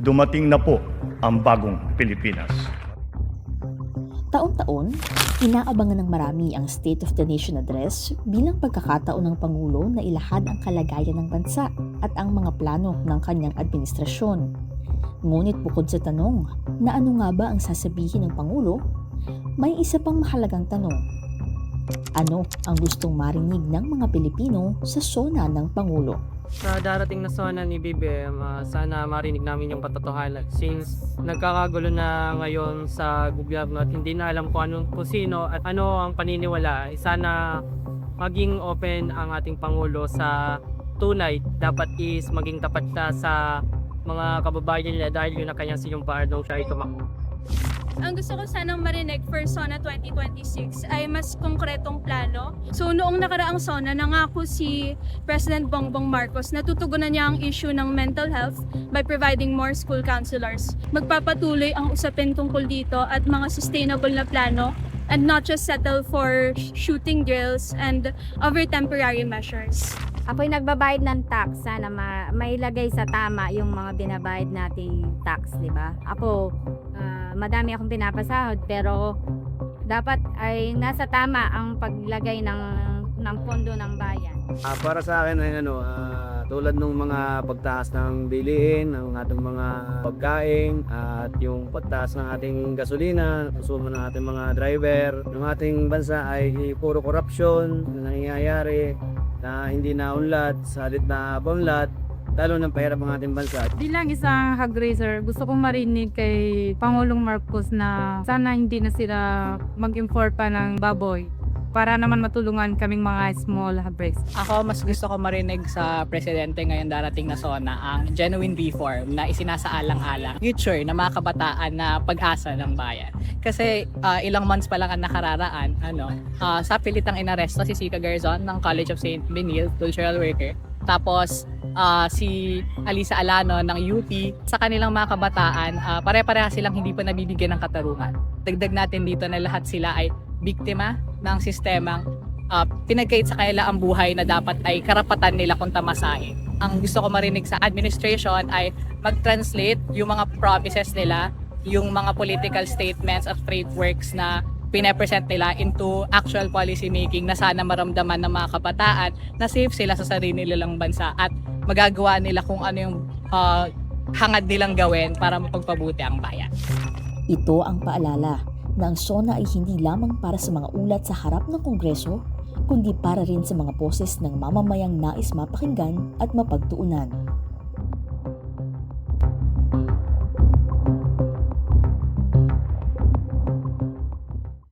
Dumating na po ang bagong Pilipinas. Taon-taon, inaabangan ng marami ang State of the Nation Address bilang pagkakataon ng Pangulo na ilahad ang kalagayan ng bansa at ang mga plano ng kanyang administrasyon. Ngunit bukod sa tanong na ano nga ba ang sasabihin ng Pangulo, may isa pang mahalagang tanong. Ano ang gustong marinig ng mga Pilipino sa SONA ng Pangulo? Sa darating na SONA ni BBM, sana marinig namin yung katotohanan since nagkakagulo na ngayon sa gobyerno at hindi na alam kung sino at ano ang paniniwala. Sana maging open ang ating Pangulo sa tunay. Dapat is maging tapat siya sa mga kababayan nila dahil yun ang kanyang sinumpaan nung siya ay tumakbo. Ang gusto ko sanang marinig for SONA 2026 ay mas konkretong plano. So noong nakaraang SONA, nangako si President Bongbong Marcos na tutugunan niya ang issue ng mental health by providing more school counselors. Magpapatuloy ang usapin tungkol dito at mga sustainable na plano and not just settle for shooting drills and other temporary measures. Ako'y nagbabayad ng tax, sana mailagay sa tama yung mga binabayad nating tax, di ba? Ako, madami akong pinapasahod pero dapat ay nasa tama ang paglagay ng pondo ng bayan. Para sa akin ay tulad ng mga pagtaas ng bilihin, ng ating mga pagkain at yung pagtaas ng ating gasolina, konsumo ng ating mga driver, ng ating bansa ay puro corruption na nangyayari na hindi naunlad, salit na bunlad, lalo ng pahirap ang ating bansa. Bilang isang hog raiser, gusto kong marinig kay Pangulong Marcos na sana hindi na sila mag-import pa ng baboy para naman matulungan kaming mga small hog raisers. Ako, mas gusto ko marinig sa presidente ngayon darating na SONA ang genuine reform na isinasaalang-alang future na mga kabataan na pag-asa ng bayan. Kasi ilang months pa lang ang nakararaan, sa pilitang inaresto si Sika Garzon ng College of St. Benil, cultural worker. Tapos si Alisa Alano ng UP, sa kanilang mga kabataan, pare-pareha silang hindi pa nabibigyan ng katarungan. Dagdag natin dito na lahat sila ay biktima ng sistemang pinagkait sa kanila ang buhay na dapat ay karapatan nila kung tamasahin. Ang gusto ko marinig sa administration ay mag-translate yung mga promises nila, yung mga political statements at frameworks na pinapresent nila into actual policy making na sana maramdaman ng mga kabataan na safe sila sa sarili nilang bansa at magagawa nila kung ano yung hangad nilang gawin para mapagpabuti ang bayan. Ito ang paalala na ang SONA ay hindi lamang para sa mga ulat sa harap ng Kongreso, kundi para rin sa mga boses ng mamamayang nais mapakinggan at mapagtuunan.